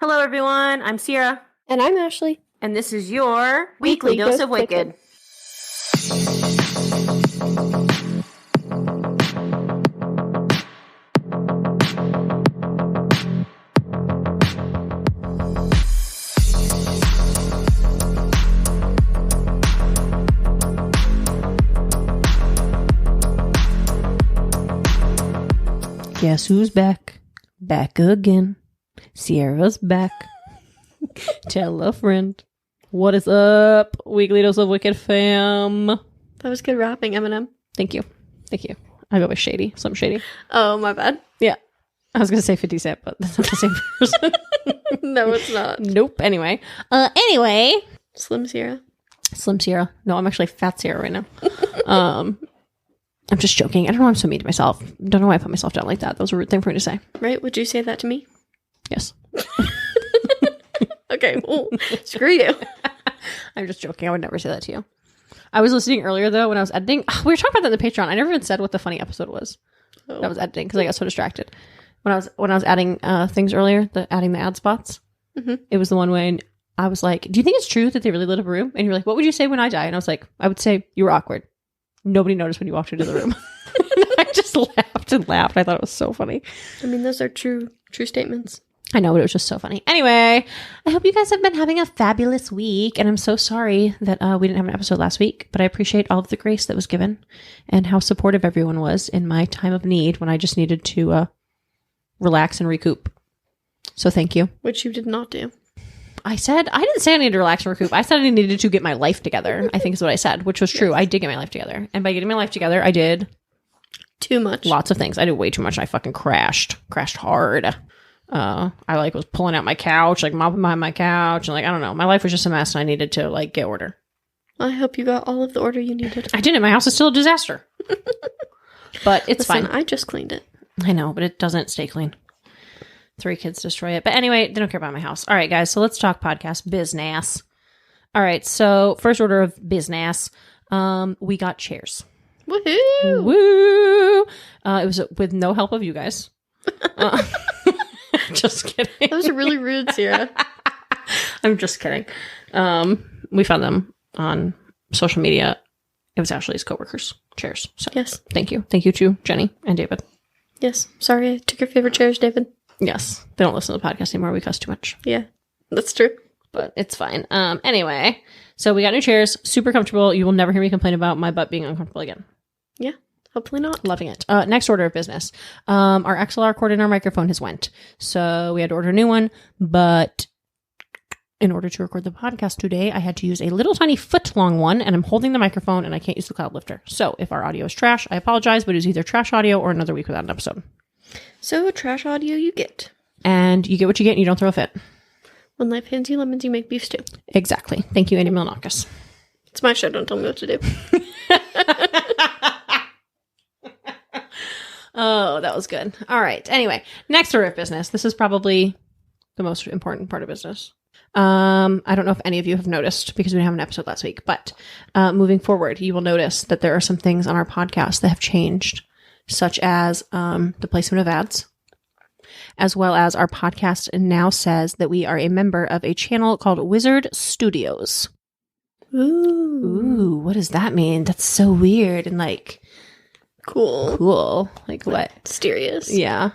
Hello, everyone. I'm Sierra. And I'm Ashley. And this is your Weekly Dose of Wicked. Guess who's back? Back again. Sierra's back. Tell a friend. What is up, Weekly Dose of Wicked fam? That was good rapping, Eminem. Thank you. Thank you. I go with Shady. Something Shady. Oh, my bad. Yeah. I was going to say 50 Cent, but that's not the same person. No, it's not. Nope. Anyway. Slim Sierra. Slim Sierra. No, I'm actually Fat Sierra right now. I'm just joking. I don't know why I'm so mean to myself. Don't know why I put myself down like that. That was a rude thing for me to say. Right? Would you say that to me? Yes. Okay, well, screw you. I'm just joking. I would never say that to you. I was listening earlier, though, when I was editing. We were talking about that in the Patreon. I never even said what the funny episode was. Oh. That was editing because I got so distracted. When I was adding things earlier, adding the ad spots, It was the one when I was like, do you think it's true that they really lit up a room? And you're like, what would you say when I die? And I was like, I would say you were awkward. Nobody noticed when you walked into the room. I just laughed and laughed. I thought it was so funny. I mean, those are true statements. I know, but it was just so funny. Anyway, I hope you guys have been having a fabulous week. And I'm so sorry that we didn't have an episode last week. But I appreciate all of the grace that was given and how supportive everyone was in my time of need when I just needed to relax and recoup. So thank you. Which you did not do. I didn't say I needed to relax and recoup. I said I needed to get my life together, I think is what I said, which was true. Yes. I did get my life together. And by getting my life together, I did... too much. Lots of things. I did way too much. I fucking crashed hard. I was pulling out my couch, mopping behind my couch. And I don't know. My life was just a mess and I needed to get order. I hope you got all of the order you needed. I didn't. My house is still a disaster. But it's fine. I just cleaned it. I know, but it doesn't stay clean. 3 kids destroy it. But anyway, they don't care about my house. All right, guys. So let's talk podcast business. All right. So first order of business, we got chairs. Woohoo! Woo! It was with no help of you guys. Just kidding. That was really rude, Sierra. I'm just kidding. We found them on social media. It was Ashley's coworkers' chairs. So yes. Thank you. Thank you to Jenny and David. Yes. Sorry, I took your favorite chairs, David. Yes. They don't listen to the podcast anymore. We cuss too much. Yeah, that's true. But it's fine. Anyway, so we got new chairs. Super comfortable. You will never hear me complain about my butt being uncomfortable again. Yeah. Hopefully not. Loving it. Next order of business. Our XLR cord in our microphone has went. So we had to order a new one. But in order to record the podcast today, I had to use a little tiny foot-long one. And I'm holding the microphone and I can't use the cloud lifter. So if our audio is trash, I apologize. But it was either trash audio or another week without an episode. So trash audio you get. And you get what you get and you don't throw a fit. When life hands you lemons, you make beef stew. Exactly. Thank you, Andy Milonakis. It's my show. Don't tell me what to do. Oh, that was good. All right. Anyway, next order of business. This is probably the most important part of business. I don't know if any of you have noticed because we didn't have an episode last week, but moving forward, you will notice that there are some things on our podcast that have changed, such as the placement of ads, as well as our podcast now says that we are a member of a channel called Wizard Studios. Ooh, what does that mean? That's so weird and cool. Like what? Mysterious. Yeah.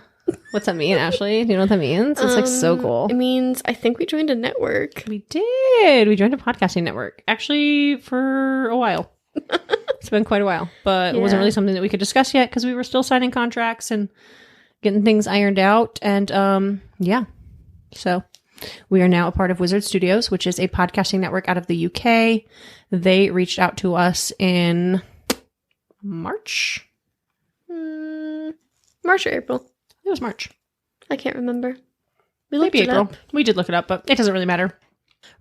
What's that mean, Ashley? Do you know what that means? It's so cool. It means I think we joined a network. We did. We joined a podcasting network. Actually, for a while. It's been quite a while. But it wasn't really something that we could discuss yet because we were still signing contracts and getting things ironed out. And yeah. So we are now a part of Wizard Studios, which is a podcasting network out of the UK. They reached out to us in March or April. It was March. I can't remember. Maybe April. We did look it up, but it doesn't really matter.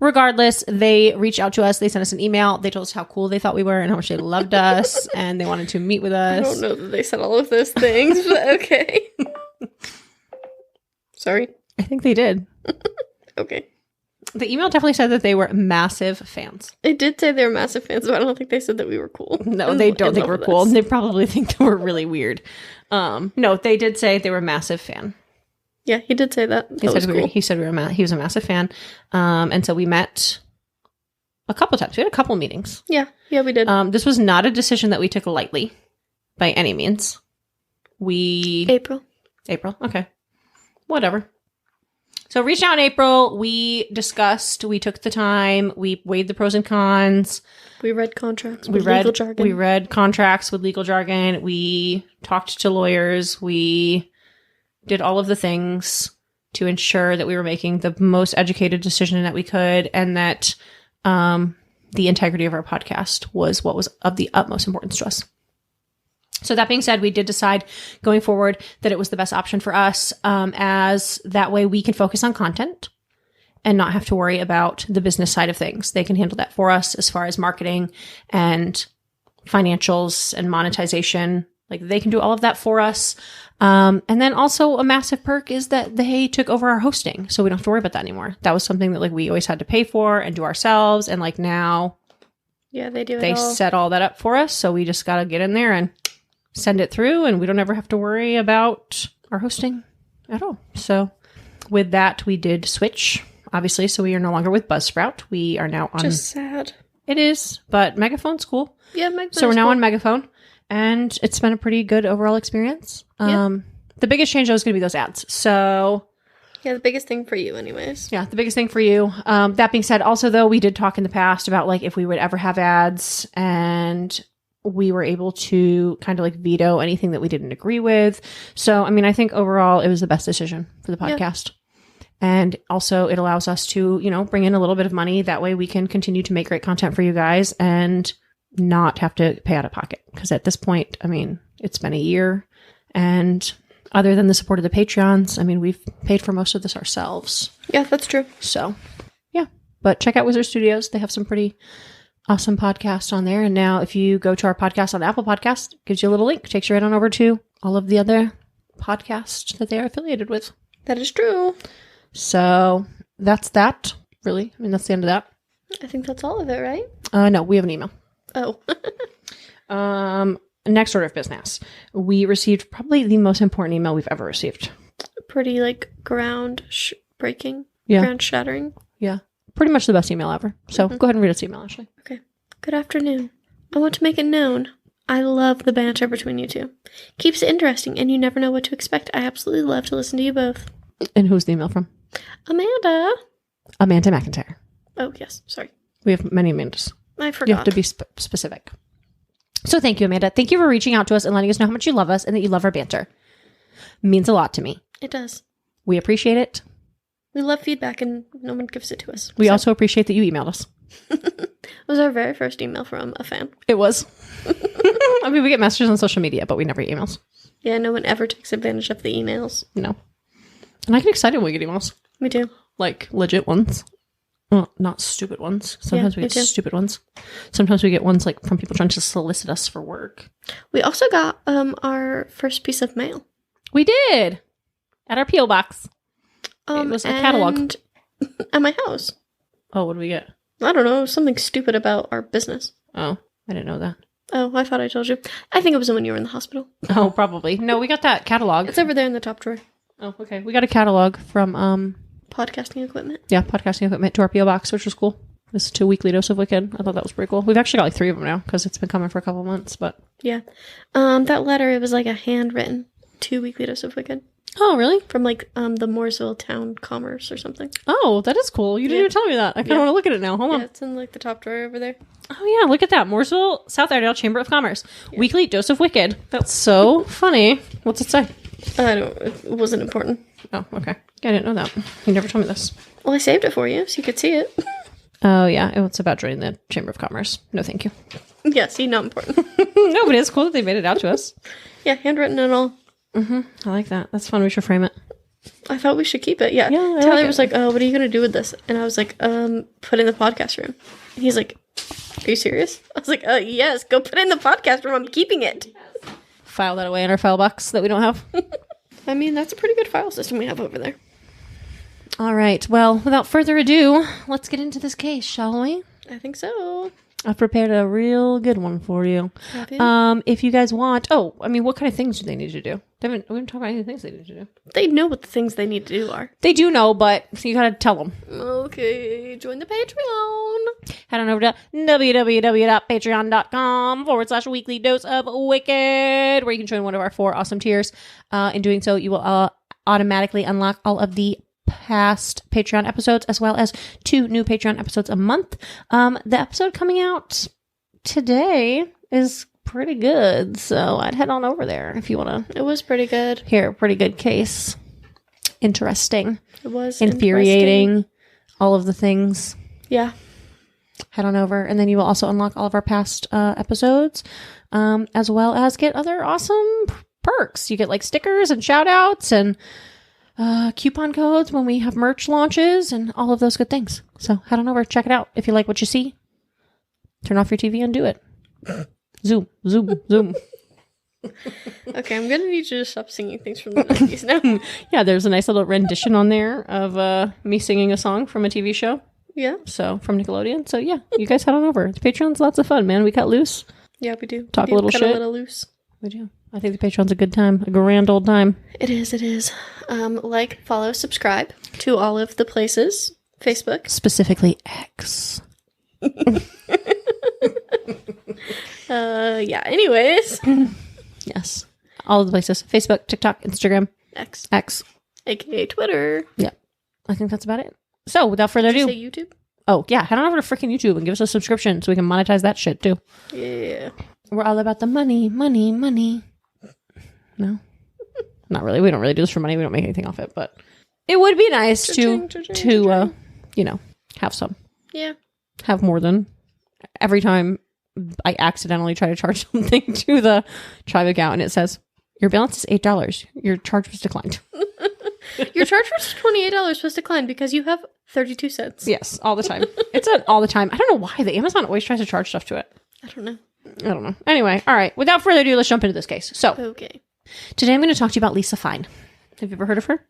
Regardless, they reached out to us. They sent us an email. They told us how cool they thought we were and how much they loved us, and they wanted to meet with us. I don't know that they said all of those things, but okay. Sorry. I think they did. Okay. The email definitely said that they were massive fans. It did say they were massive fans, but I don't think they said that we were cool. No, they don't think we're cool. They probably think that we're really weird. No, they did say they were a massive fan. Yeah, he did say that. That was cool. He said he was a massive fan. And so we met a couple times. We had a couple meetings. Yeah, we did. This was not a decision that we took lightly by any means. April. Okay. Whatever. So reached out in April. We discussed. We took the time. We weighed the pros and cons. We read contracts with legal jargon. We read contracts with legal jargon. We talked to lawyers. We did all of the things to ensure that we were making the most educated decision that we could, and that the integrity of our podcast was what was of the utmost importance to us. So that being said, we did decide going forward that it was the best option for us, as that way we can focus on content and not have to worry about the business side of things. They can handle that for us as far as marketing and financials and monetization. Like, they can do all of that for us. And then also a massive perk is that they took over our hosting, so we don't have to worry about that anymore. That was something that, like, we always had to pay for and do ourselves. And, like, now they do it they all. set all that up for us. So we just got to get in there and send it through, and we don't ever have to worry about our hosting at all. So with that, we did switch, obviously. So we are no longer with Buzzsprout. We are now on... Just sad. It is, but Megaphone's cool. Yeah, Megaphone's So we're now cool. on Megaphone, and it's been a pretty good overall experience. The biggest change, though, is going to be those ads. So... Yeah, the biggest thing for you anyways. Yeah, the biggest thing for you. That being said, also, though, we did talk in the past about, like, if we would ever have ads, and we were able to kind of, like, veto anything that we didn't agree with. So, I mean, I think overall it was the best decision for the podcast. And also it allows us to, you know, bring in a little bit of money. That way we can continue to make great content for you guys and not have to pay out of pocket. Because at this point, I mean, it's been a year, and other than the support of the Patreons, I mean, we've paid for most of this ourselves. Yeah, that's true. So, yeah. But check out Wizard Studios. They have some pretty awesome podcasts on there. And now if you go to our podcast on Apple Podcast, it gives you a little link, takes you right on over to all of the other podcasts that they are affiliated with. That is true. So that's that, really. I mean, that's the end of that. I think that's all of it, right? No, we have an email. Oh. Next order of business. We received probably the most important email we've ever received. Pretty, like, ground breaking. Yeah. Ground shattering. Yeah. Pretty much the best email ever. So go ahead and read this email, Ashley. Okay. Good afternoon. I want to make it known. I love the banter between you two. Keeps it interesting, and you never know what to expect. I absolutely love to listen to you both. And who's the email from? Amanda. Amanda McIntyre. Oh, yes. Sorry. We have many Amandas. I forgot. You have to be specific. So thank you, Amanda. Thank you for reaching out to us and letting us know how much you love us and that you love our banter. Means a lot to me. It does. We appreciate it. We love feedback, and no one gives it to us. We also appreciate that you emailed us. It was our very first email from a fan. It was. I mean, we get messages on social media, but we never get emails. Yeah, no one ever takes advantage of the emails. No. And I get excited when we get emails. Me too. Like, legit ones. Well, not stupid ones. Sometimes we get too. stupid ones. Sometimes we get ones, like, from people trying to solicit us for work. We also got our first piece of mail. We did! At our P.O. box. It was a catalog. At my house. Oh, what did we get? I don't know. Something stupid about our business. Oh, I didn't know that. Oh, I thought I told you. I think it was when you were in the hospital. Oh, probably. No, we got that catalog. It's over there in the top drawer. Oh, okay. We got a catalog from, Podcasting equipment. yeah, podcasting equipment to our P.O. box, which was cool. This to Weekly Dose of Wicked. I thought that was pretty cool. We've actually got like 3 of them now because it's been coming for a couple months, but. Yeah. That letter, it was like a handwritten to Weekly Dose of Wicked. Oh, really? From like the Mooresville Town Commerce or something. Oh, that is cool. You didn't even tell me that. I kind of want to look at it now. Hold on. Yeah, it's in like the top drawer over there. Oh, yeah. Look at that. Mooresville, South Iredale Chamber of Commerce. Yeah. Weekly Dose of Wicked. That's so funny. What's it say? It wasn't important. Oh, okay. I didn't know that. You never told me this. Well, I saved it for you so you could see it. Oh, yeah. It's about joining the Chamber of Commerce. No, thank you. Yeah, see, not important. No, but it's cool that they made it out to us. Yeah, handwritten and all. Mm-hmm. I like that. That's fun. We should frame it. I thought we should keep it. Yeah. Tyler was like, "Oh, what are you gonna do with this?" And I was like, put it in the podcast room." And he's like, "Are you serious?" I was like, yes, go put it in the podcast room. I'm keeping it." File that away in our file box that we don't have. I mean, that's a pretty good file system we have over there. All right. Well, without further ado, let's get into this case, shall we? I think so. I've prepared a real good one for you. If you guys want... Oh, I mean, what kind of things do they need to do? We haven't talked about any things they need to do. They know what the things they need to do are. They do know, but you gotta tell them. Okay, join the Patreon. Head on over to www.patreon.com/weekly dose of wicked, where you can join one of our 4 awesome tiers. In doing so, you will automatically unlock all of the past Patreon episodes, as well as 2 new Patreon episodes a month. The episode coming out today is pretty good, so I'd head on over there if you want to. It was pretty good. Hear a pretty good case. Interesting. It was infuriating. All of the things. Yeah. Head on over, and then you will also unlock all of our past episodes, as well as get other awesome perks. You get like stickers and shout outs and coupon codes when we have merch launches and all of those good things. So head on over, check it out. If you like what you see, turn off your TV and do it. Zoom. Okay, I'm gonna need you to stop singing things from the 90s now. Yeah, there's a nice little rendition on there of me singing a song from a TV show. Yeah. So, from Nickelodeon. So, yeah, you guys head on over. The Patreon's lots of fun, man. We cut loose. Yeah, we do. Talk a little shit. A little loose. We do. I think the Patreon's a good time. A grand old time. It is. Like, follow, subscribe to all of the places. Facebook. Specifically X. Yeah, anyways. Yes. All of the places. Facebook, TikTok, Instagram. X. AKA Twitter. Yeah. I think that's about it. So, without further ado. Did you say YouTube? Oh, yeah. Head on over to freaking YouTube and give us a subscription so we can monetize that shit, too. Yeah. We're all about the money. No? Not really. We don't really do this for money. We don't make anything off it, but it would be nice to have some. Yeah. Have more than every time I accidentally try to charge something to the Tribe account and it says, your balance is $8. Your charge was declined. Your charge was $28 was declined because you have 32 cents. Yes, all the time. It's all the time. I don't know why. The Amazon always tries to charge stuff to it. I don't know. Anyway, all right. Without further ado, let's jump into this case. So, okay. Today I'm going to talk to you about Lisa Fein. Have you ever heard of her?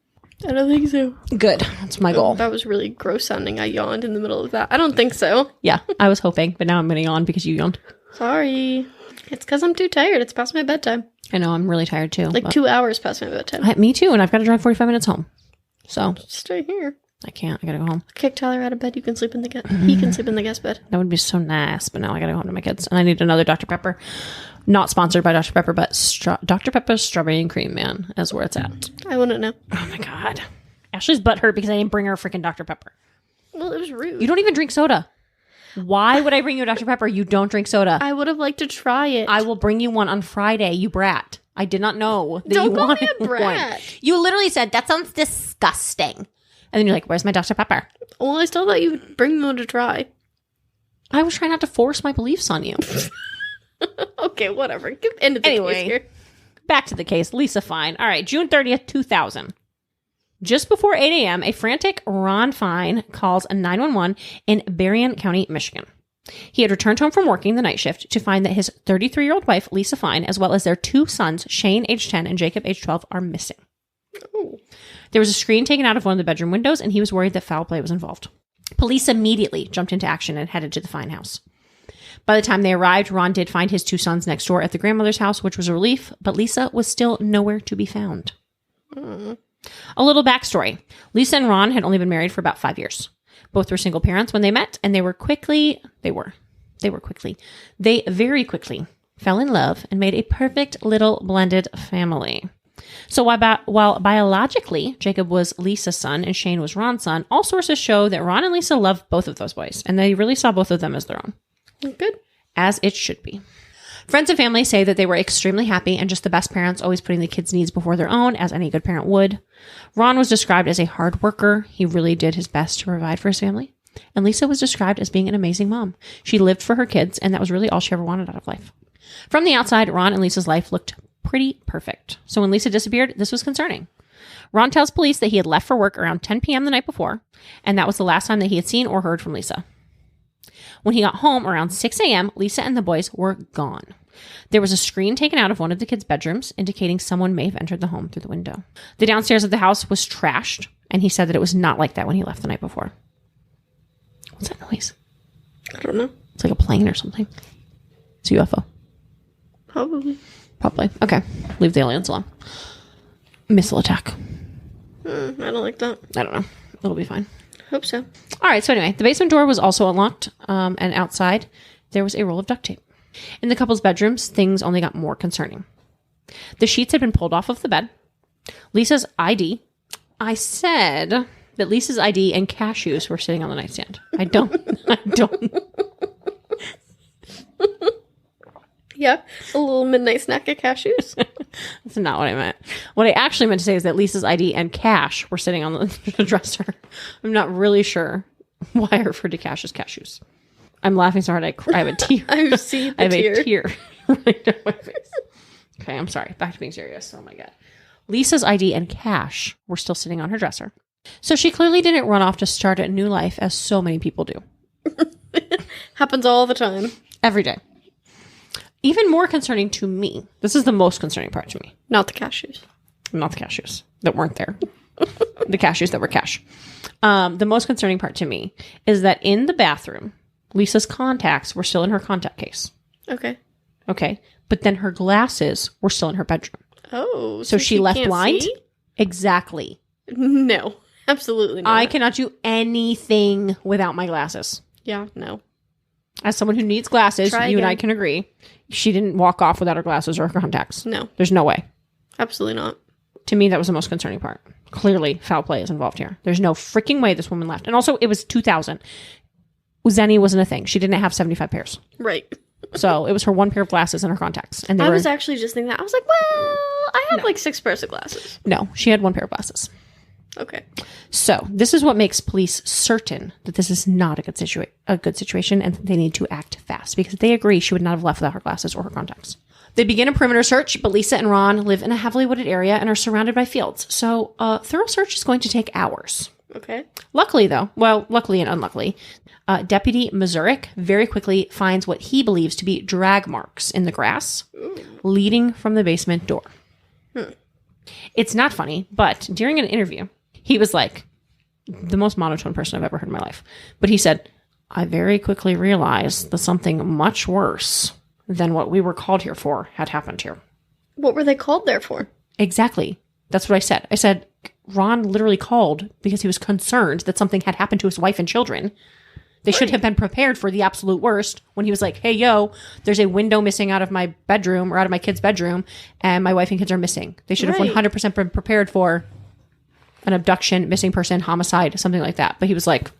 I don't think so. Good. That's my goal. That was really gross sounding. I yawned in the middle of that. I don't think so. Yeah, I was hoping, but now I'm going to yawn because you yawned. Sorry. It's because I'm too tired. It's past my bedtime. I know. I'm really tired too. Like 2 hours past my bedtime. Me too, and I've got to drive 45 minutes home. So stay here. I can't. I got to go home. Kick Tyler out of bed. You can sleep in the he can sleep in the guest bed. That would be so nice, but now I got to go home to my kids. And I need another Dr. Pepper. Not sponsored by Dr. Pepper, but Dr. Pepper's Strawberry and Cream, man, is where it's at. I wouldn't know. Oh my God. Ashley's butt hurt because I didn't bring her a freaking Dr. Pepper. Well, it was rude. You don't even drink soda. Why would I bring you a Dr. Pepper? You don't drink soda. I would have liked to try it. I will bring you one on Friday, you brat. I did not know that don't you call wanted me a brat. One. You literally said, that sounds disgusting. And then you're like, where's my Dr. Pepper? Well, I still thought you would bring me one to try. I was trying not to force my beliefs on you. Okay, whatever. End of the case here. Back to the case. Lisa Fein. All right, June 30th, 2000. Just before 8 a.m., a frantic Ron Fein calls 911 in Berrien County, Michigan. He had returned home from working the night shift to find that his 33-year-old wife, Lisa Fein, as well as their 2 sons, Shane, age 10, and Jacob, age 12, are missing. Oh. There was a screen taken out of one of the bedroom windows, and he was worried that foul play was involved. Police immediately jumped into action and headed to the Fein house. By the time they arrived, Ron did find his 2 sons next door at the grandmother's house, which was a relief, but Lisa was still nowhere to be found. A little backstory. Lisa and Ron had only been married for about 5 years. Both were single parents when they met, and they very quickly fell in love and made a perfect little blended family. So while biologically Jacob was Lisa's son and Shane was Ron's son, all sources show that Ron and Lisa loved both of those boys, and they really saw both of them as their own. Good. As it should be. Friends and family say that they were extremely happy and just the best parents, always putting the kids' needs before their own, as any good parent would. Ron was described as a hard worker. He really did his best to provide for his family. And Lisa was described as being an amazing mom. She lived for her kids, and that was really all she ever wanted out of life. From the outside, Ron and Lisa's life looked pretty perfect. So when Lisa disappeared, this was concerning. Ron tells police that he had left for work around 10 p.m. the night before, and that was the last time that he had seen or heard from Lisa. When he got home around 6 a.m., Lisa and the boys were gone. There was a screen taken out of one of the kids' bedrooms, indicating someone may have entered the home through the window. The downstairs of the house was trashed, and he said that it was not like that when he left the night before. What's that noise? I don't know. It's like a plane or something. It's a UFO. Probably. Okay. Leave the aliens alone. Missile attack. I don't like that. I don't know. It'll be fine. Hope so. All right. So anyway, the basement door was also unlocked. And outside, there was a roll of duct tape. In the couple's bedrooms, things only got more concerning. The sheets had been pulled off of the bed. Lisa's ID. I said that Lisa's ID and cashews were sitting on the nightstand. I don't. Yeah, a little midnight snack of cashews. That's not what I meant. What I actually meant to say is that Lisa's ID and cash were sitting on the dresser. I'm not really sure why I referred to cash as cashews. I'm laughing so hard I have a tear. I see the I have tear. a tear right down my face. Okay, I'm sorry. Back to being serious. Oh my God. Lisa's ID and cash were still sitting on her dresser. So she clearly didn't run off to start a new life as so many people do. Happens all the time. Every day. Even more concerning to me. This is the most concerning part to me. Not the cashews. Not the cashews that weren't there. The cashews that were cash. The most concerning part to me is that in the bathroom, Lisa's contacts were still in her contact case. Okay. Okay. But then her glasses were still in her bedroom. Oh. So she left can't blind? see? Exactly. No. Absolutely not. I cannot do anything without my glasses. Yeah, no. As someone who needs glasses, Try you and again. I can agree. She didn't walk off without her glasses or her contacts. No. There's no way. Absolutely not. To me, that was the most concerning part. Clearly, foul play is involved here. There's no freaking way this woman left. And also, it was 2000. Zenny wasn't a thing. She didn't have 75 pairs. Right. So it was her one pair of glasses and her contacts. And I was actually just thinking that. I was like, well, I have like 6 pairs of glasses. No, she had one pair of glasses. Okay. So this is what makes police certain that this is not a good situation and that they need to act fast because they agree she would not have left without her glasses or her contacts. They begin a perimeter search, but Lisa and Ron live in a heavily wooded area and are surrounded by fields. So a thorough search is going to take hours. Okay. Luckily, though, luckily and unluckily, Deputy Mazurek very quickly finds what he believes to be drag marks in the grass leading from the basement door. It's not funny, but during an interview, he was like the most monotone person I've ever heard in my life. But he said, I very quickly realized that something much worse than what we were called here for had happened here. What were they called there for? Exactly. That's what I said. I said, Ron literally called because he was concerned that something had happened to his wife and children. They should have been prepared for the absolute worst when he was like, hey, yo, there's a window missing out of my bedroom or out of my kid's bedroom and my wife and kids are missing. They should have 100% been prepared for an abduction, missing person, homicide, something like that. But he was like,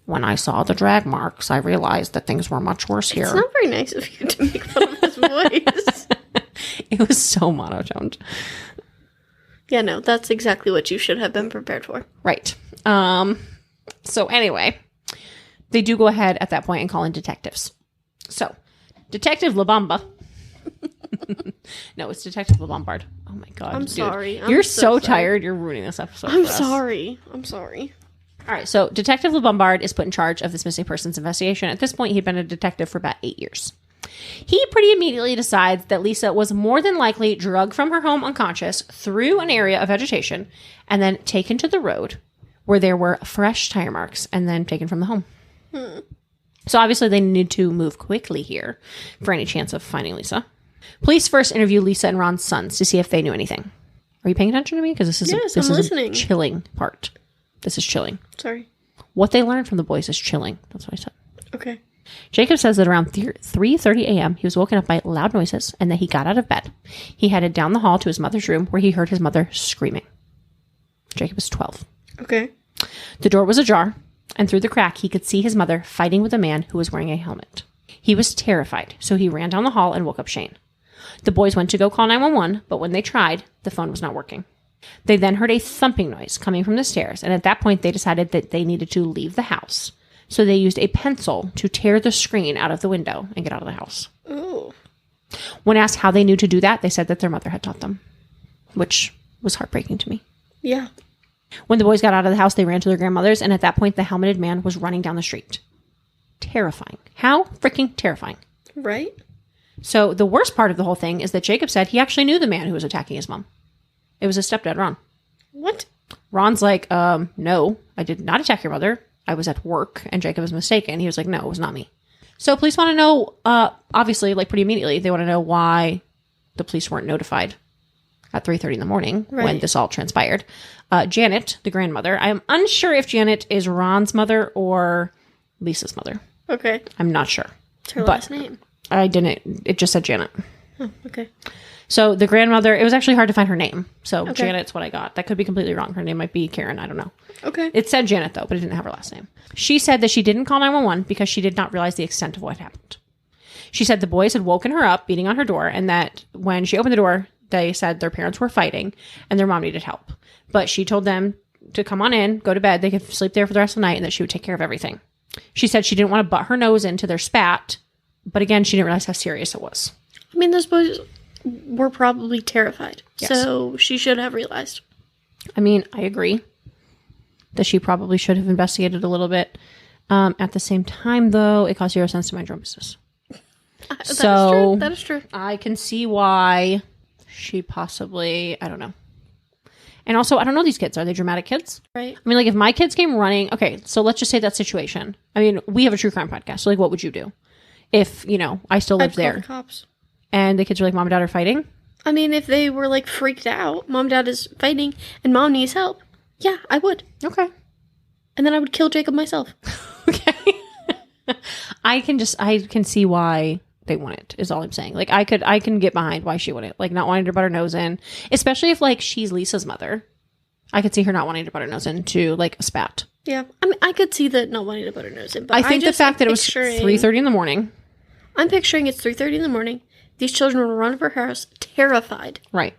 when I saw the drag marks, I realized that things were much worse here. It's not very nice of you to make fun of his voice. It was so monotoned. Yeah, no, that's exactly what you should have been prepared for. Right. So anyway, they do go ahead at that point and call in detectives. So, Detective LaBamba. No, it's Detective LaBombard. Oh my God. I'm dude. sorry. You're so so sorry. tired. You're ruining this episode. I'm for us. sorry. I'm sorry. All right. So, Detective LaBombard is put in charge of this missing persons investigation. At this point, he'd been a detective for about 8 years. He pretty immediately decides that Lisa was more than likely drugged from her home unconscious through an area of vegetation and then taken to the road where there were fresh tire marks and then taken from the home. So obviously they need to move quickly here for any chance of finding Lisa. Police first interview Lisa and Ron's sons to see if they knew anything. Are you paying attention to me? Because this is I'm listening. a chilling part. This is chilling. Sorry. What they learned from the boys is chilling. That's what I said. Okay. Jacob says that around 3:30 a.m. he was woken up by loud noises and that he got out of bed. He headed down the hall to his mother's room where he heard his mother screaming. Jacob was 12. Okay. The door was ajar, and through the crack he could see his mother fighting with a man who was wearing a helmet. He was terrified, so he ran down the hall and woke up Shane. The boys went to go call 911, but when they tried, the phone was not working. They then heard a thumping noise coming from the stairs, and at that point they decided that they needed to leave the house. So they used a pencil to tear the screen out of the window and get out of the house. Ooh. When asked how they knew to do that, they said that their mother had taught them, which was heartbreaking to me. Yeah. When the boys got out of the house, they ran to their grandmother's, and at that point, the helmeted man was running down the street. Terrifying. How freaking terrifying. Right? So the worst part of the whole thing is that Jacob said he actually knew the man who was attacking his mom. It was his stepdad, Ron. What? Ron's like, no, I did not attack your mother. I was at work and Jacob was mistaken. He was like, no, it was not me. So police want to know, obviously, like pretty immediately, they want to know why the police weren't notified at 3:30 in the morning when this all transpired. Janet, the grandmother, I am unsure if Janet is Ron's mother or Lisa's mother. Okay. I'm not sure. What's her last name? I didn't. It just said Janet. Oh, okay. So the grandmother, it was actually hard to find her name. So Janet's what I got. That could be completely wrong. Her name might be Karen. I don't know. Okay. It said Janet, though, but it didn't have her last name. She said that she didn't call 911 because she did not realize the extent of what happened. She said the boys had woken her up, beating on her door, and that when she opened the door, they said their parents were fighting and their mom needed help. But she told them to come on in, go to bed. They could sleep there for the rest of the night and that she would take care of everything. She said she didn't want to butt her nose into their spat, but again, she didn't realize how serious it was. I mean, those boys were probably terrified. Yes. So she should have realized. I mean, I agree that she probably should have investigated a little bit. At the same time, though, it costs 0 cents to mind your own business. That is true. I can see why she possibly, I don't know. And also, I don't know these kids. Are they dramatic kids? Right. I mean, like, if my kids came running, okay, so let's just say that situation. I mean, we have a true crime podcast. So, like, what would you do if, you know, I still lived I'd call there? the cops. And the kids were like, Mom and Dad are fighting? I mean, if they were, like, freaked out, Mom and Dad is fighting, and Mom needs help, yeah, I would. Okay. And then I would kill Jacob myself. Okay. I can see why they want it, is all I'm saying. Like, I can get behind why she wouldn't. Like, not wanting to butt her nose in. Especially if, like, she's Lisa's mother. I could see her not wanting to butt her nose into, like, a spat. Yeah. I mean, I could see that not wanting to butt her nose in. But I think the fact that it was 3:30 in the morning. I'm picturing it's 3:30 in the morning. These children were running for her house, terrified. Right.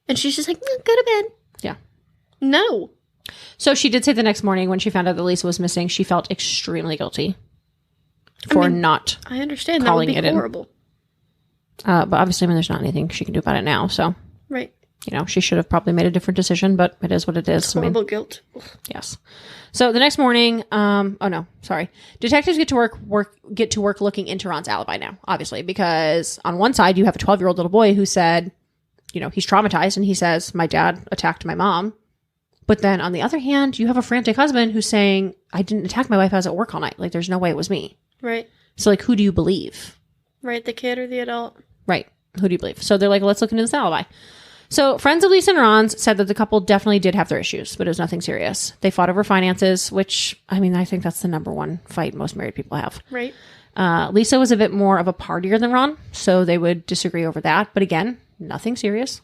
And she's just like, no, go to bed. Yeah. No. So she did say the next morning when she found out that Lisa was missing, she felt extremely guilty for not I understand. calling that would be it horrible. But obviously, I mean, there's not anything she can do about it now. So, Right. you know, she should have probably made a different decision, but it is what it is. It's horrible guilt. Yes. So the next morning, detectives get to work looking into Ron's alibi now, obviously, because on one side you have a 12-year-old little boy who said, you know, he's traumatized and he says, my dad attacked my mom. But then on the other hand, you have a frantic husband who's saying, I didn't attack my wife. I was at work all night. Like, there's no way it was me. Right. So, like, who do you believe? Right. The kid or the adult. Right. Who do you believe? So they're like, let's look into this alibi. So friends of Lisa and Ron's said that the couple definitely did have their issues, but it was nothing serious. They fought over finances, which, I mean, I think that's the number one fight most married people have. Right. Lisa was a bit more of a partier than Ron, so they would disagree over that. But again, nothing serious.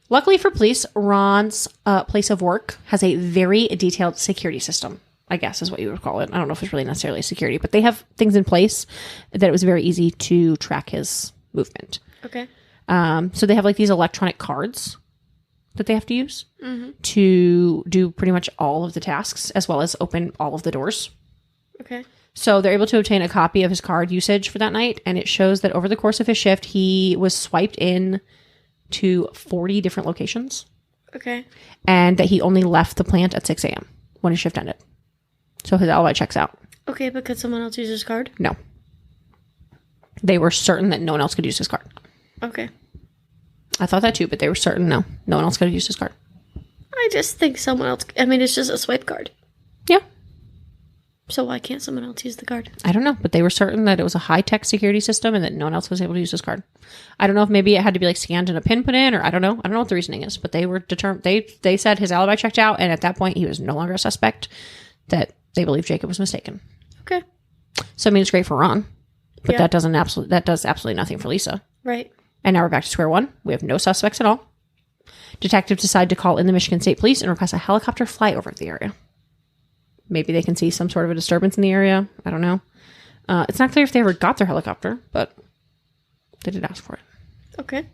Luckily for police, Ron's place of work has a very detailed security system, I guess is what you would call it. I don't know if it's really necessarily security, but they have things in place that it was very easy to track his movement. Okay. So they have like these electronic cards that they have to use to do pretty much all of the tasks as well as open all of the doors. Okay. So they're able to obtain a copy of his card usage for that night. And it shows that over the course of his shift, he was swiped in to 40 different locations. Okay. And that he only left the plant at 6 a.m. when his shift ended. So his alibi checks out. Okay, but could someone else use his card? No. They were certain that no one else could use his card. Okay. I thought that too, but they were certain no one else could have used his card. I just think someone else... I mean, it's just a swipe card. Yeah. So why can't someone else use the card? I don't know, but they were certain that it was a high-tech security system and that no one else was able to use his card. I don't know if maybe it had to be like scanned and a pin put in, or I don't know. I don't know what the reasoning is, but they were determined. They said his alibi checked out, and at that point, he was no longer a suspect. That they believe Jacob was mistaken. Okay. So I mean, it's great for Ron, but Yeah. that does absolutely nothing for Lisa. Right. And now we're back to square one. We have no suspects at all. Detectives decide to call in the Michigan State Police and request a helicopter fly over the area. Maybe they can see some sort of a disturbance in the area. I don't know. It's not clear if they ever got their helicopter, but they did ask for it. Okay.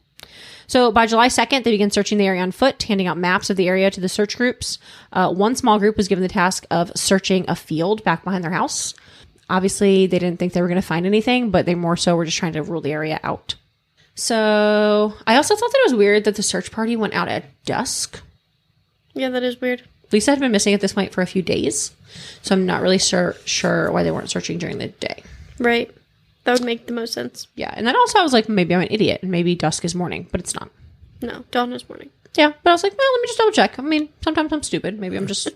So by July 2nd, they began searching the area on foot, handing out maps of the area to the search groups. One small group was given the task of searching a field back behind their house. Obviously, they didn't think they were going to find anything, but they more so were just trying to rule the area out. So I also thought that it was weird that the search party went out at dusk. Yeah, that is weird. Lisa had been missing at this point for a few days, so I'm not really sure why they weren't searching during the day. Right. That would make the most sense. Yeah, and then also I was like, maybe I'm an idiot, and maybe dusk is morning, but it's not. No, dawn is morning. Yeah, but I was like, well, let me just double check. I mean, sometimes I'm stupid. Maybe I'm just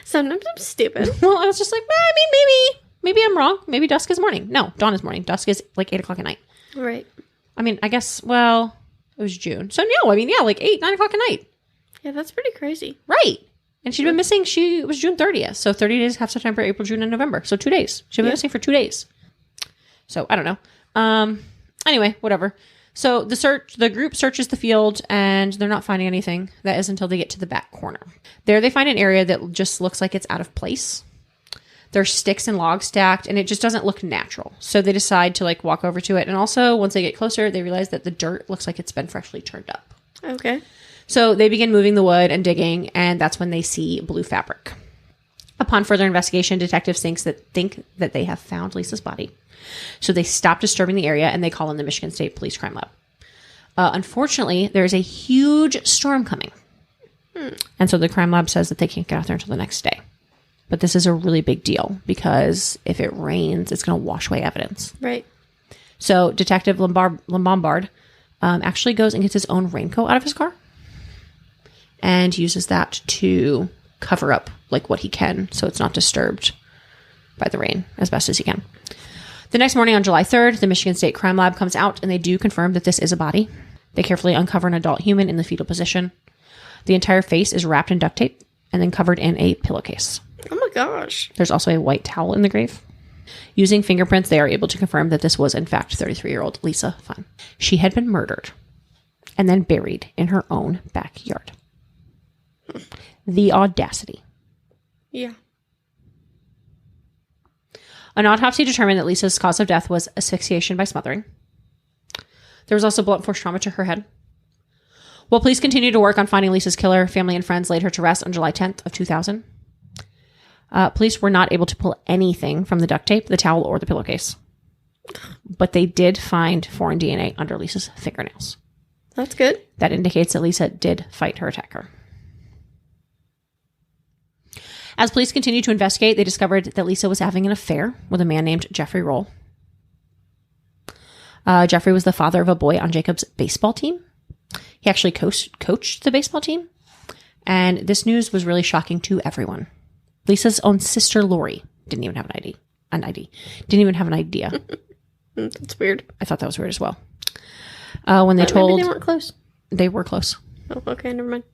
Sometimes I'm stupid. Well, I was just like, I mean, maybe I'm wrong. Maybe dusk is morning. No, dawn is morning. Dusk is like 8 o'clock at night. Right. I mean, I guess, well, it was June. So no, I mean, yeah, like 8, 9 o'clock at night. Yeah, that's pretty crazy. Right. And she'd been missing, it was June 30th. So 30 days, half September, April, June, and November. So 2 days. She'd been missing for 2 days. So I don't know. Anyway, whatever. So the group searches the field and they're not finding anything. That is until they get to the back corner. There they find an area that just looks like it's out of place. There's sticks and logs stacked and it just doesn't look natural. So they decide to like walk over to it. And also once they get closer, they realize that the dirt looks like it's been freshly turned up. Okay. So they begin moving the wood and digging, and that's when they see blue fabric. Upon further investigation, detectives think that they have found Lisa's body. So they stop disturbing the area, and they call in the Michigan State Police Crime Lab. Unfortunately, there's a huge storm coming. And so the crime lab says that they can't get out there until the next day. But this is a really big deal, because if it rains, it's going to wash away evidence. Right. So Detective Lombard actually goes and gets his own raincoat out of his car. And uses that to cover up like what he can so it's not disturbed by the rain as best as he can. The next morning on July 3rd, the Michigan State Crime Lab comes out and they do confirm that this is a body. They carefully uncover an adult human in the fetal position. The entire face is wrapped in duct tape and then covered in a pillowcase. Oh my gosh. There's also a white towel in the grave. Using fingerprints, they are able to confirm that this was in fact 33-year-old Lisa Fein. She had been murdered and then buried in her own backyard. The audacity. Yeah. An autopsy determined that Lisa's cause of death was asphyxiation by smothering. There was also blunt force trauma to her head. While police continued to work on finding Lisa's killer, family and friends laid her to rest on July 10th of 2000. Police were not able to pull anything from the duct tape, the towel, or the pillowcase. But they did find foreign DNA under Lisa's fingernails. That's good. That indicates that Lisa did fight her attacker. As police continued to investigate, they discovered that Lisa was having an affair with a man named Jeffrey Roll. Jeffrey was the father of a boy on Jacob's baseball team. He actually coached the baseball team. And this news was really shocking to everyone. Lisa's own sister, Lori, didn't even have an ID. Didn't even have an idea. That's weird. I thought that was weird as well. When they told... Maybe they weren't close. They were close. Oh, okay, never mind.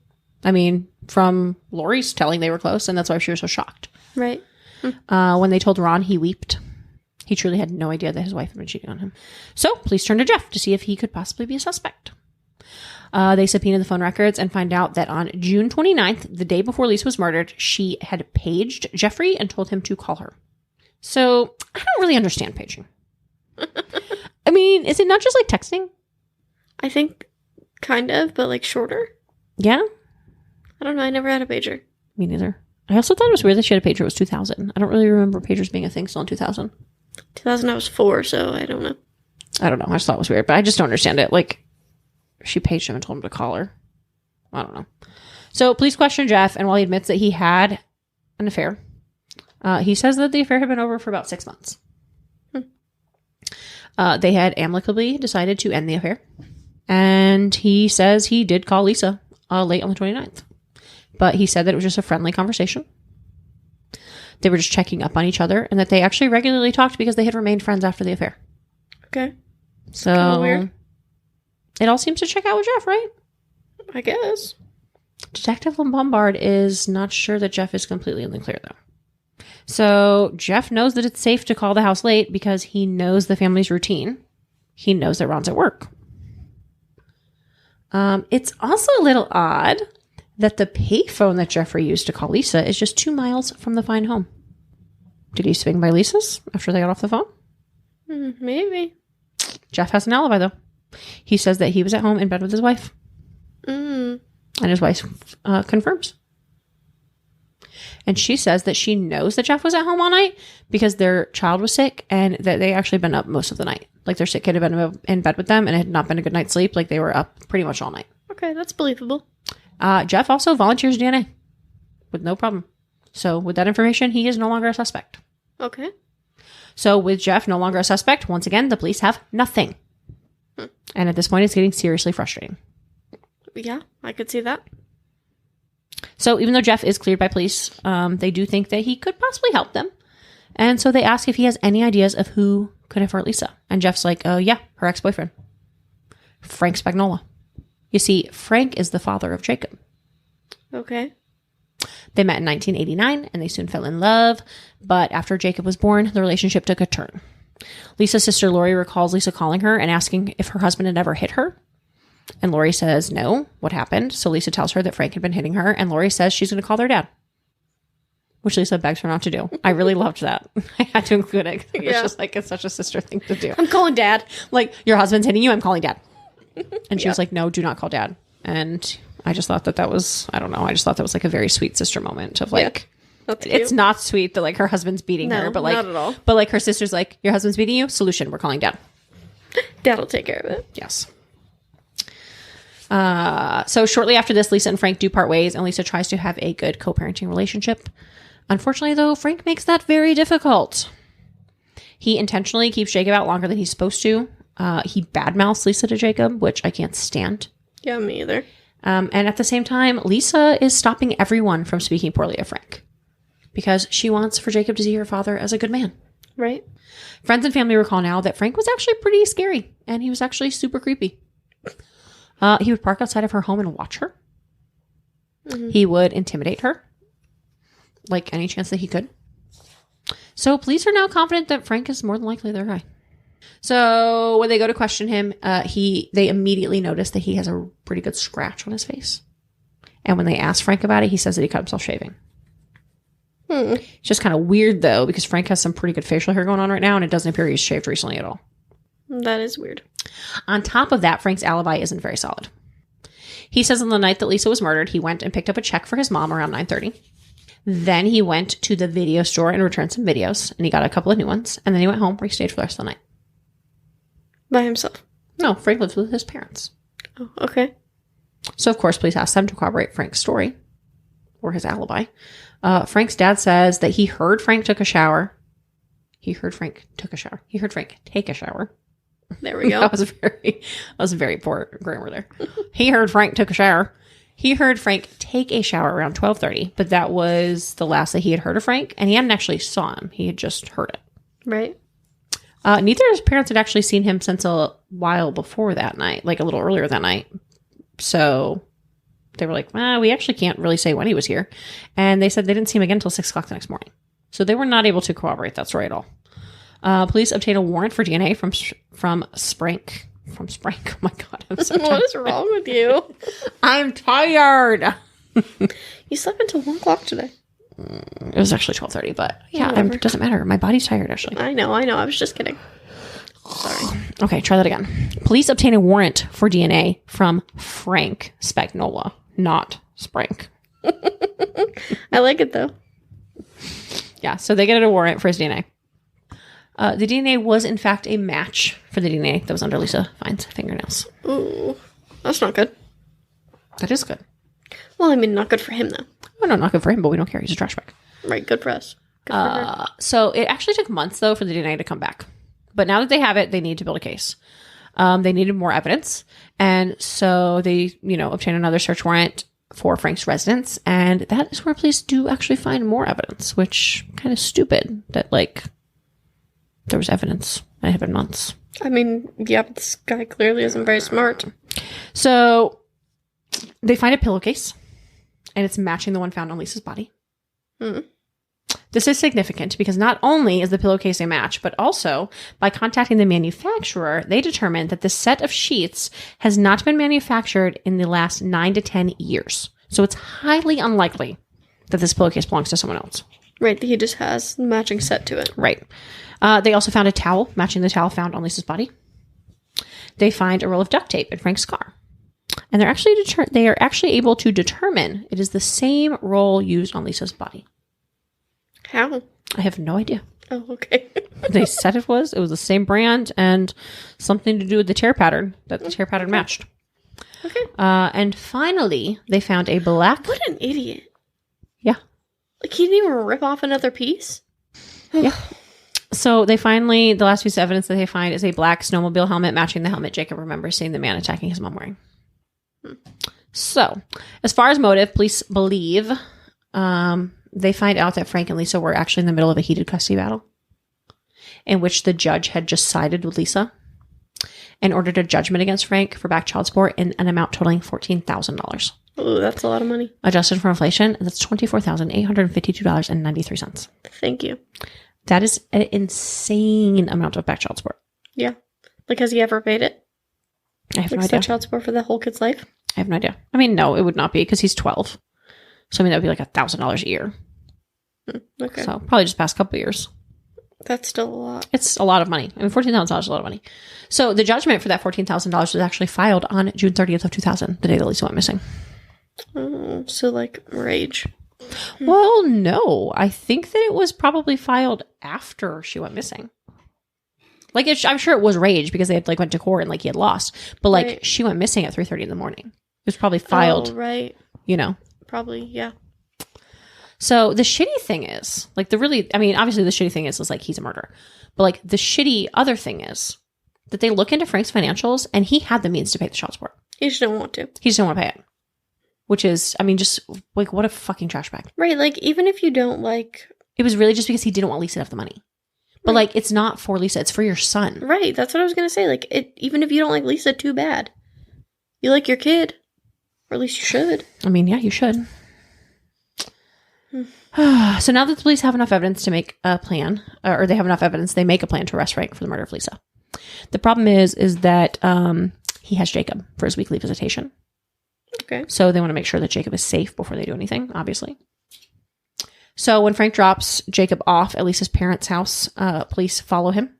I mean, from Lori's telling they were close, and that's why she was so shocked. Right. When they told Ron, he wept. He truly had no idea that his wife had been cheating on him. So, police turned to Jeff to see if he could possibly be a suspect. They subpoenaed the phone records and find out that on June 29th, the day before Lisa was murdered, she had paged Jeffrey and told him to call her. So, I don't really understand paging. I mean, is it not just like texting? I think kind of, but like shorter. Yeah? I don't know. I never had a pager. Me neither. I also thought it was weird that she had a pager. It was 2000. I don't really remember pagers being a thing still in 2000. 2000, I was 4, so I don't know. I don't know. I just thought it was weird, but I just don't understand it. Like, she paged him and told him to call her. I don't know. So, police questioned Jeff, and while he admits that he had an affair, he says that the affair had been over for about 6 months. They had amicably decided to end the affair, and he says he did call Lisa late on the 29th. But he said that it was just a friendly conversation. They were just checking up on each other, and that they actually regularly talked because they had remained friends after the affair. Okay. So, weird. It all seems to check out with Jeff, right? I guess. Detective Lombard is not sure that Jeff is completely in the clear, though. So, Jeff knows that it's safe to call the house late because he knows the family's routine. He knows that Ron's at work. It's also a little odd that the payphone that Jeffrey used to call Lisa is just 2 miles from the Fein home. Did he swing by Lisa's after they got off the phone? Maybe. Jeff has an alibi, though. He says that he was at home in bed with his wife. And his wife confirms. And she says that she knows that Jeff was at home all night because their child was sick and that they actually been up most of the night. Like their sick kid had been in bed with them and it had not been a good night's sleep. Like they were up pretty much all night. Okay, that's believable. Jeff also volunteers DNA with no problem. So with that information, he is no longer a suspect. Okay. So with Jeff no longer a suspect, once again, the police have nothing. And at this point, it's getting seriously frustrating. Yeah, I could see that. So even though Jeff is cleared by police, they do think that he could possibly help them. And so they ask if he has any ideas of who could have hurt Lisa. And Jeff's like, oh, yeah, her ex-boyfriend, Frank Spagnola. You see, Frank is the father of Jacob. Okay. They met in 1989, and they soon fell in love. But after Jacob was born, the relationship took a turn. Lisa's sister, Lori, recalls Lisa calling her and asking if her husband had ever hit her. And Lori says, no, what happened? So Lisa tells her that Frank had been hitting her, and Lori says she's going to call their dad, which Lisa begs her not to do. I really loved that. I had to include it. It's just like, it's such a sister thing to do. I'm calling dad. Like, your husband's hitting you, I'm calling dad. And she was like, no, do not call dad. And I just thought that was, I don't know, I just thought that was like a very sweet sister moment of like, it's not sweet that like her husband's beating her, but like, not at all. But like her sister's like, your husband's beating you? Solution, we're calling dad. Dad will take care of it. Yes. So shortly after this, Lisa and Frank do part ways, and Lisa tries to have a good co-parenting relationship. Unfortunately, though, Frank makes that very difficult. He intentionally keeps Jacob out longer than he's supposed to. He badmouths Lisa to Jacob, which I can't stand. Yeah, me either. And at the same time, Lisa is stopping everyone from speaking poorly of Frank because she wants for Jacob to see her father as a good man. Right. Friends and family recall now that Frank was actually pretty scary, and he was actually super creepy. He would park outside of her home and watch her. Mm-hmm. He would intimidate her, like any chance that he could. So police are now confident that Frank is more than likely their guy. So when they go to question him, they immediately notice that he has a pretty good scratch on his face. And when they ask Frank about it, he says that he cut himself shaving. It's just kind of weird, though, because Frank has some pretty good facial hair going on right now, and it doesn't appear he's shaved recently at all. That is weird. On top of that, Frank's alibi isn't very solid. He says on the night that Lisa was murdered, he went and picked up a check for his mom around 9:30. Then he went to the video store and returned some videos, and he got a couple of new ones. And then he went home where he stayed for the rest of the night. By himself? No, Frank lives with his parents. Oh, okay. So, of course, police asked them to corroborate Frank's story or his alibi. Frank's dad says that he heard Frank took a shower. He heard Frank took a shower. He heard Frank take a shower. There we go. That was very poor grammar there. He heard Frank took a shower. He heard Frank take a shower around 12:30, but that was the last that he had heard of Frank, and he hadn't actually saw him. He had just heard it. Right. Neither of his parents had actually seen him since a while before that night, like a little earlier that night. So they were like, we actually can't really say when he was here. And they said they didn't see him again until 6 o'clock the next morning. So they were not able to corroborate that story at all. Police obtained a warrant for DNA from Sprank. From Sprank. Oh my God. I'm so tired. What is wrong with you? I'm tired. You slept until 1 o'clock today. It was actually 12:30, but yeah, it doesn't matter. My body's tired, actually. I know. I was just kidding. Sorry. Okay, try that again. Police obtained a warrant for DNA from Frank Spagnola, not Sprank. I like it, though. Yeah, so they get a warrant for his DNA. The DNA was, in fact, a match for the DNA that was under Lisa Fein's fingernails. Ooh, that's not good. That is good. Well, I mean, not good for him, though. Oh, no, not good for him, but we don't care. He's a trash bag. Right, good for us. Good for her. So it actually took months, though, for the DNA to come back. But now that they have it, they need to build a case. They needed more evidence. And so they, obtained another search warrant for Frank's residence. And that is where police do actually find more evidence, which kind of stupid that, there was evidence. And it had been months. I mean, yeah, but this guy clearly isn't very smart. So they find a pillowcase, and it's matching the one found on Lisa's body. This is significant because not only is the pillowcase a match, but also by contacting the manufacturer, they determined that the set of sheets has not been manufactured in the last 9 to 10 years. So it's highly unlikely that this pillowcase belongs to someone else. Right, he just has the matching set to it. Right. They also found a towel matching the towel found on Lisa's body. They find a roll of duct tape in Frank's car. And they are actually able to determine it is the same roll used on Lisa's body. How? I have no idea. Oh, okay. They said it was the same brand and something to do with the tear pattern, that the tear pattern matched. Okay. And finally, they found a black... What an idiot. Yeah. He didn't even rip off another piece? Yeah. So the last piece of evidence that they find is a black snowmobile helmet matching the helmet Jacob remembers seeing the man attacking his mom wearing. So, as far as motive, police believe they find out that Frank and Lisa were actually in the middle of a heated custody battle in which the judge had just sided with Lisa and ordered a judgment against Frank for back child support in an amount totaling $14,000. Oh, that's a lot of money. Adjusted for inflation, that's $24,852.93. Thank you. That is an insane amount of back child support. Yeah. Like, has he ever paid it? I have no Like, idea. child support for the whole kid's life? I have no idea. I mean, no, it would not be because he's 12. So, I mean, that would be like $1,000 a year. Okay. So, probably just past couple years. That's still a lot. It's a lot of money. I mean, $14,000 is a lot of money. So, the judgment for that $14,000 was actually filed on June 30th of 2000, the day that Lisa went missing. Oh, so like rage. Well, no. I think that it was probably filed after she went missing. Like, I'm sure it was rage because they had like went to court and like he had lost. But like Right. she went missing at 3:30 in the morning. It was probably filed, Oh, right. you know. Probably, yeah. So the shitty thing is, like obviously the shitty thing is like he's a murderer. But like the shitty other thing is that they look into Frank's financials and he had the means to pay the child support. He just don't want to. He just didn't want to pay it. Which is, I mean, just like what a fucking trash bag. Right, like even if you don't like... It was really just because he didn't want Lisa to have the money. But Right. like it's not for Lisa, it's for your son. Right, that's what I was going to say. Like, even if you don't like Lisa too bad, you like your kid. Or at least you should. I mean, yeah, you should. So now that the police have enough evidence to make a plan, or they have enough evidence, they make a plan to arrest Frank for the murder of Lisa. The problem is that he has Jacob for his weekly visitation. Okay. So they want to make sure that Jacob is safe before they do anything, obviously. So when Frank drops Jacob off at Lisa's parents' house, police follow him.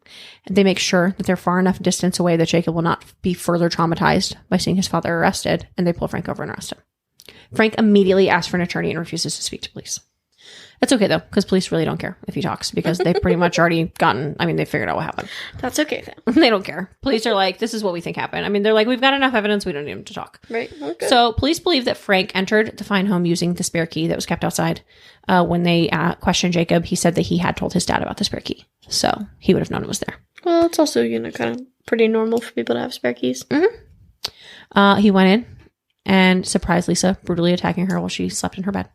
And they make sure that they're far enough distance away that Jacob will not be further traumatized by seeing his father arrested. And they pull Frank over and arrest him. Frank immediately asks for an attorney and refuses to speak to police. That's okay, though, because police really don't care if he talks because they've pretty much already they figured out what happened. That's okay then. They don't care. Police are like, this is what we think happened. I mean, they're like, we've got enough evidence. We don't need him to talk. Right. Okay. So police believe that Frank entered the Fein home using the spare key that was kept outside. When they questioned Jacob, he said that he had told his dad about the spare key. So he would have known it was there. Well, it's also, kind of pretty normal for people to have spare keys. Mm-hmm. He went in and surprised Lisa, brutally attacking her while she slept in her bed.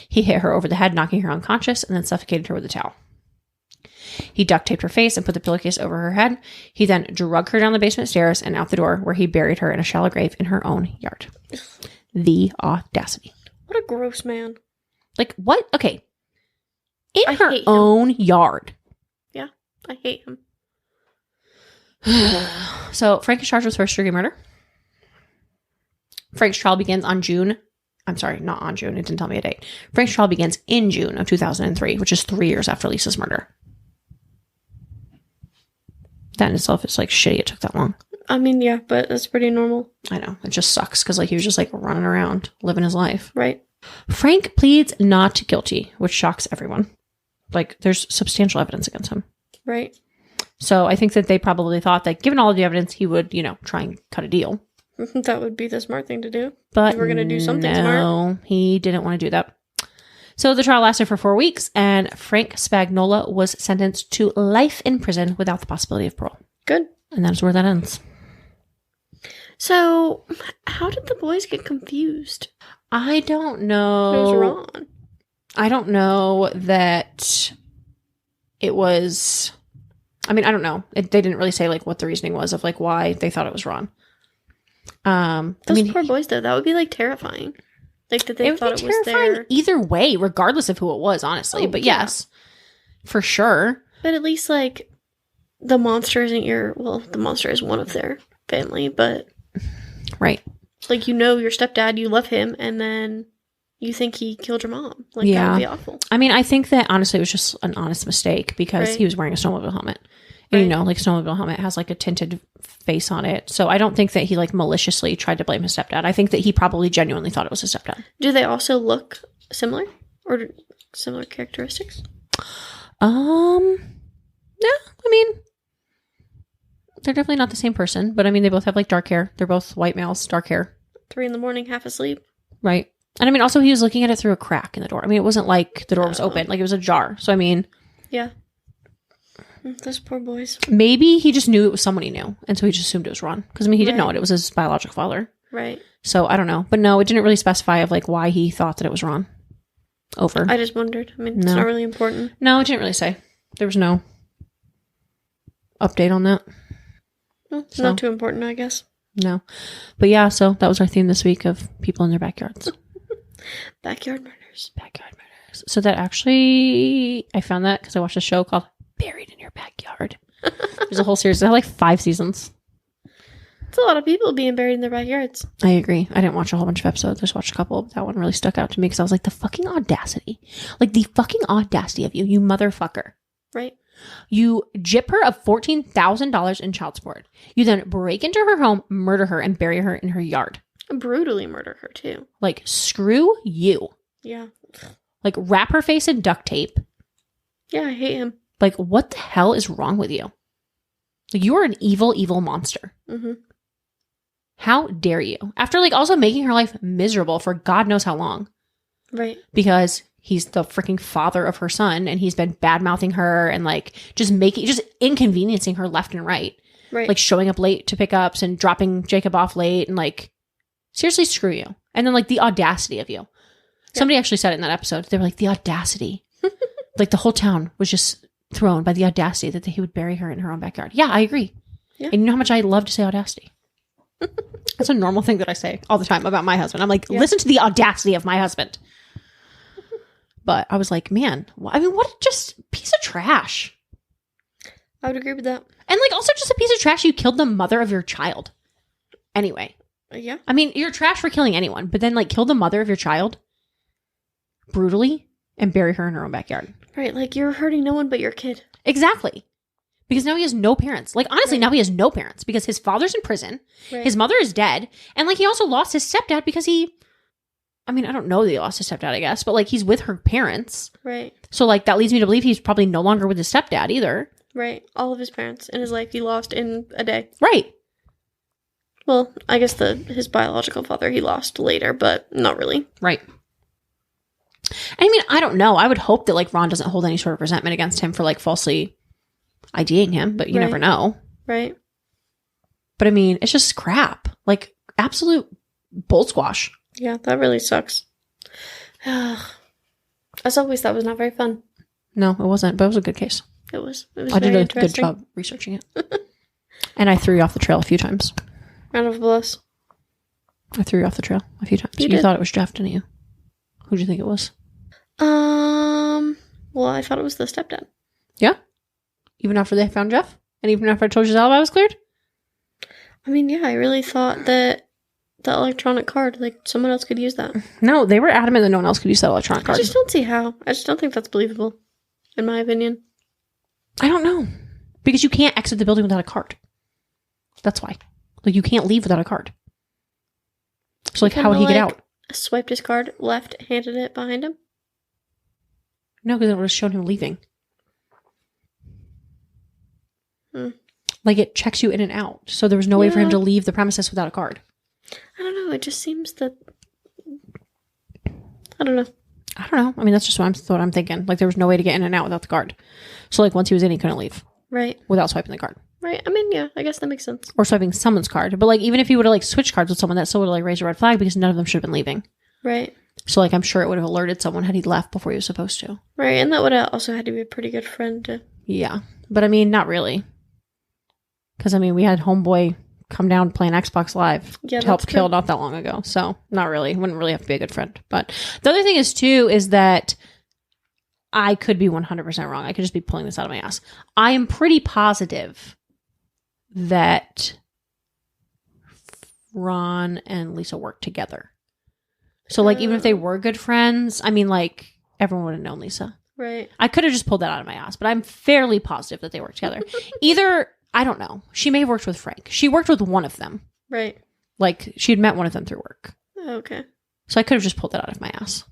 He hit her over the head, knocking her unconscious, and then suffocated her with a towel. He duct taped her face and put the pillowcase over her head. He then dragged her down the basement stairs and out the door, where he buried her in a shallow grave in her own yard. The audacity. What a gross man. Like, what? Okay. In I her hate him. own yard. Yeah, I hate him. So, Frank is charged with first-degree murder. Frank's trial begins on June. I'm sorry, not on June. It didn't tell me a date. Frank's trial begins in June of 2003, which is 3 years after Lisa's murder. That in itself is like shitty it took that long. I mean, yeah, but that's pretty normal. I know. It just sucks because like he was just like running around, living his life. Right. Frank pleads not guilty, which shocks everyone. Like there's substantial evidence against him. Right. So I think that they probably thought that given all of the evidence, he would, try and cut a deal. That would be the smart thing to do. But we're going to do something no, smart. He didn't want to do that. So the trial lasted for 4 weeks, and Frank Spagnola was sentenced to life in prison without the possibility of parole. Good. And that's where that ends. So, how did the boys get confused? I don't know. It was Ron. I don't know that it was... I mean, I don't know. They didn't really say like what the reasoning was of like why they thought it was Ron. Those poor boys, though. That would be like terrifying. Like that they thought it was there. Either way, regardless of who it was, honestly. But yes, for sure. But at least like the monster isn't the monster is one of their family, but right. Like your stepdad, you love him, and then you think he killed your mom. Like that would be awful. I mean, I think that honestly it was just an honest mistake because he was wearing a snowmobile helmet. And, like snowmobile helmet has like a tinted face on it. So I don't think that he like maliciously tried to blame his stepdad. I think that he probably genuinely thought it was his stepdad. Do they also look similar or similar characteristics? Yeah, I mean, they're definitely not the same person, but I mean, they both have like dark hair. They're both white males, dark hair. 3 a.m, half asleep. Right. And I mean, also he was looking at it through a crack in the door. I mean, it wasn't like the door was open, like it was ajar. So I mean, yeah. Those poor boys. Maybe he just knew it was someone he knew, and so he just assumed it was Ron. Because I mean, he didn't know it; it was his biological father. Right. So I don't know. But no, it didn't really specify of like why he thought that it was Ron. Over. I just wondered. I mean, it's not really important. No, it didn't really say. There was no update on that. Well, it's not too important, I guess. No. But yeah, so that was our theme this week of people in their backyards. Backyard murders. Backyard murders. So that actually, I found that because I watched a show called Buried in Your Backyard. There's a whole series. It had like 5 seasons. It's a lot of people being buried in their backyards. I agree. I didn't watch a whole bunch of episodes. I just watched a couple. But that one really stuck out to me because I was like, the fucking audacity. Like, the fucking audacity of you motherfucker. Right. You gyp her of $14,000 in child support. You then break into her home, murder her, and bury her in her yard. Brutally murder her, too. Like, screw you. Yeah. Like, wrap her face in duct tape. Yeah, I hate him. Like, what the hell is wrong with you? Like, you are an evil, evil monster. Mm-hmm. How dare you? After, like, also making her life miserable for God knows how long. Right. Because he's the freaking father of her son, and he's been bad-mouthing her and, like, just inconveniencing her left and right. Right. Like, showing up late to pickups and dropping Jacob off late and, like, seriously, screw you. And then, like, the audacity of you. Yeah. Somebody actually said it in that episode. They were like, the audacity. Like, the whole town was just thrown by the audacity that he would bury her in her own backyard. Yeah, I agree. Yeah. And you know how much I love to say audacity? That's a normal thing that I say all the time about my husband. I'm like, listen to the audacity of my husband. But I was like, man, I mean, what just piece of trash. I would agree with that. And like, also just a piece of trash. You killed the mother of your child. Anyway. Yeah. I mean, you're trash for killing anyone, but then like kill the mother of your child brutally and bury her in her own backyard. Right. Like, you're hurting no one but your kid. Exactly. Because now he has no parents. Like, honestly, now he has no parents because his father's in prison. Right. His mother is dead. And, like, he also lost his stepdad because I mean, I don't know that he lost his stepdad, I guess. But, like, he's with her parents. Right. So, like, that leads me to believe he's probably no longer with his stepdad either. Right. All of his parents in his life he lost in a day. Right. Well, I guess his biological father he lost later, but not really. Right. I mean, I don't know. I would hope that, like, Ron doesn't hold any sort of resentment against him for, like, falsely IDing him, but you never know. Right. But I mean, it's just crap. Like, absolute bull squash. Yeah, that really sucks. As always, that was not very fun. No, it wasn't, but it was a good case. It was I did a good job researching it. And I threw you off the trail a few times. Round of applause. I threw you off the trail a few times. You thought it was Jeff, didn't you? Who'd you think it was? Well, I thought it was the stepdad. Yeah? Even after they found Jeff? And even after I told you his alibi was cleared? I mean, yeah, I really thought that the electronic card, like, someone else could use that. No, they were adamant that no one else could use that electronic card. I just don't see how. I just don't think that's believable, in my opinion. I don't know. Because you can't exit the building without a card. That's why. Like, you can't leave without a card. So, like, how would he get out? Swiped his card, left, handed it behind him? No, because it would have shown him leaving. Like, it checks you in and out. So there was no way for him to leave the premises without a card. I don't know. It just seems that... I don't know. I mean, that's just what I'm thinking. Like, there was no way to get in and out without the card. So, like, once he was in, he couldn't leave. Right. Without swiping the card. Right. I mean, yeah, I guess that makes sense. Or swiping someone's card. But, like, even if he would have, like, switched cards with someone, that still would have, like, raised a red flag because none of them should have been leaving. Right. So, like, I'm sure it would have alerted someone had he left before he was supposed to. Right. And that would have also had to be a pretty good friend to... Yeah. But, I mean, not really. Because, I mean, we had Homeboy come down playing Xbox Live to help kill not that long ago. So, not really. Wouldn't really have to be a good friend. But the other thing is, too, is that I could be 100% wrong. I could just be pulling this out of my ass. I am pretty positive that Ron and Lisa worked together. So, like, even if they were good friends, I mean, like, everyone would have known Lisa. Right. I could have just pulled that out of my ass, but I'm fairly positive that they worked together. Either... I don't know. She may have worked with Frank. She worked with one of them. Right. Like, she had met one of them through work. Okay. So I could have just pulled that out of my ass.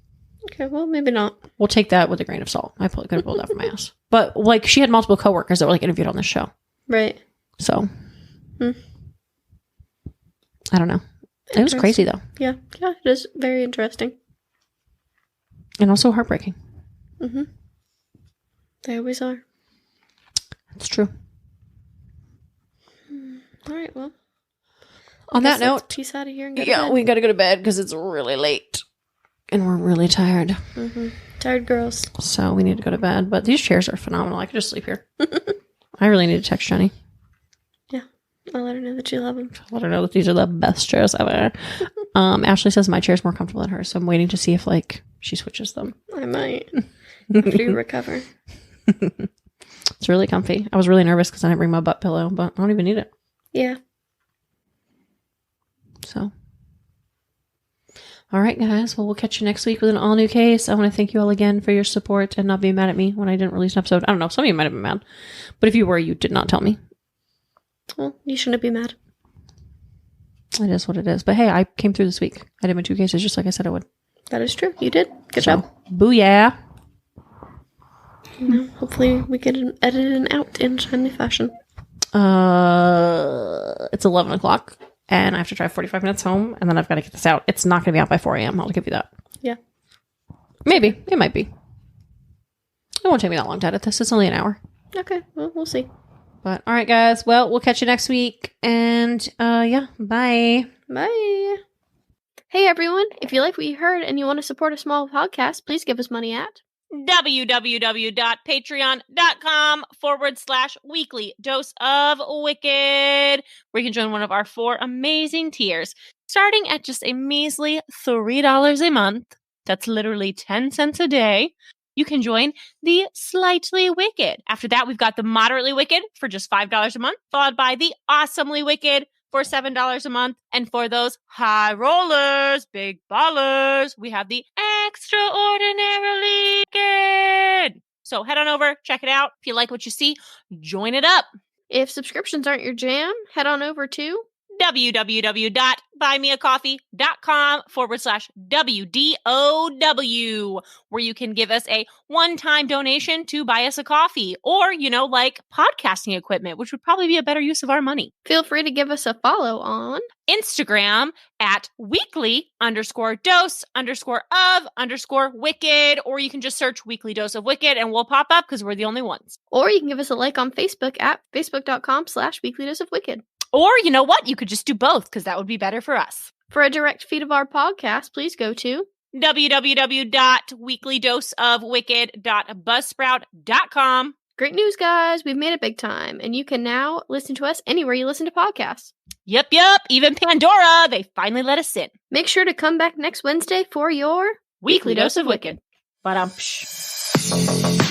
Okay, well, maybe not. We'll take that with a grain of salt. I could have pulled that from my ass. But, like, she had multiple coworkers that were, like, interviewed on this show. Right. So. I don't know. It was crazy, though. Yeah. Yeah, it is very interesting. And also heartbreaking. Mm-hmm. They always are. It's true. All right, well. On that note, peace out of here and go to bed. We gotta go to bed because it's really late. And we're really tired. Mm-hmm. Tired girls. So we need to go to bed. But these chairs are phenomenal. I could just sleep here. I really need to text Jenny. Yeah. I'll let her know that you love them. I'll let her know that these are the best chairs ever. Ashley says my chair's more comfortable than hers. So I'm waiting to see if, like, she switches them. I might. After you recover. It's really comfy. I was really nervous because I didn't bring my butt pillow, but I don't even need it. Yeah. So. All right, guys. Well, we'll catch you next week with an all-new case. I want to thank you all again for your support and not being mad at me when I didn't release an episode. I don't know. Some of you might have been mad. But if you were, you did not tell me. Well, you shouldn't be mad. It is what it is. But hey, I came through this week. I did my 2 cases just like I said I would. That is true. You did. Good job. Booyah. Hopefully we get it edited and out in timely fashion. It's 11 o'clock. And I have to drive 45 minutes home, and then I've got to get this out. It's not going to be out by 4 a.m. I'll give you that. Yeah. Maybe. It might be. It won't take me that long to edit this. It's only an hour. Okay. Well, we'll see. But, all right, guys. Well, we'll catch you next week. And, yeah. Bye. Bye. Hey, everyone. If you like what you heard and you want to support a small podcast, please give us money at www.patreon.com/weekly dose of wicked, where you can join one of our 4 amazing tiers, starting at just a measly $3 a month. That's literally 10 cents a day. You can join the slightly wicked. After that, we've got the moderately wicked for just $5 a month, followed by the awesomely wicked for $7 a month. And for those high rollers, big ballers, we have the extraordinarily wicked. So head on over, check it out. If you like what you see, join it up. If subscriptions aren't your jam, head on over to www.buymeacoffee.com/WDOW, where you can give us a one-time donation to buy us a coffee, or, like podcasting equipment, which would probably be a better use of our money. Feel free to give us a follow on Instagram at weekly_dose_of_wicked, or you can just search Weekly Dose of Wicked and we'll pop up because we're the only ones. Or you can give us a like on Facebook at facebook.com/weeklydoseofwicked. Or, you know what? You could just do both because that would be better for us. For a direct feed of our podcast, please go to www.weeklydoseofwicked.buzzsprout.com. Great news, guys. We've made it big time, and you can now listen to us anywhere you listen to podcasts. Yep. Even Pandora. They finally let us in. Make sure to come back next Wednesday for your Weekly Dose of Wicked. Ba-dum-psh.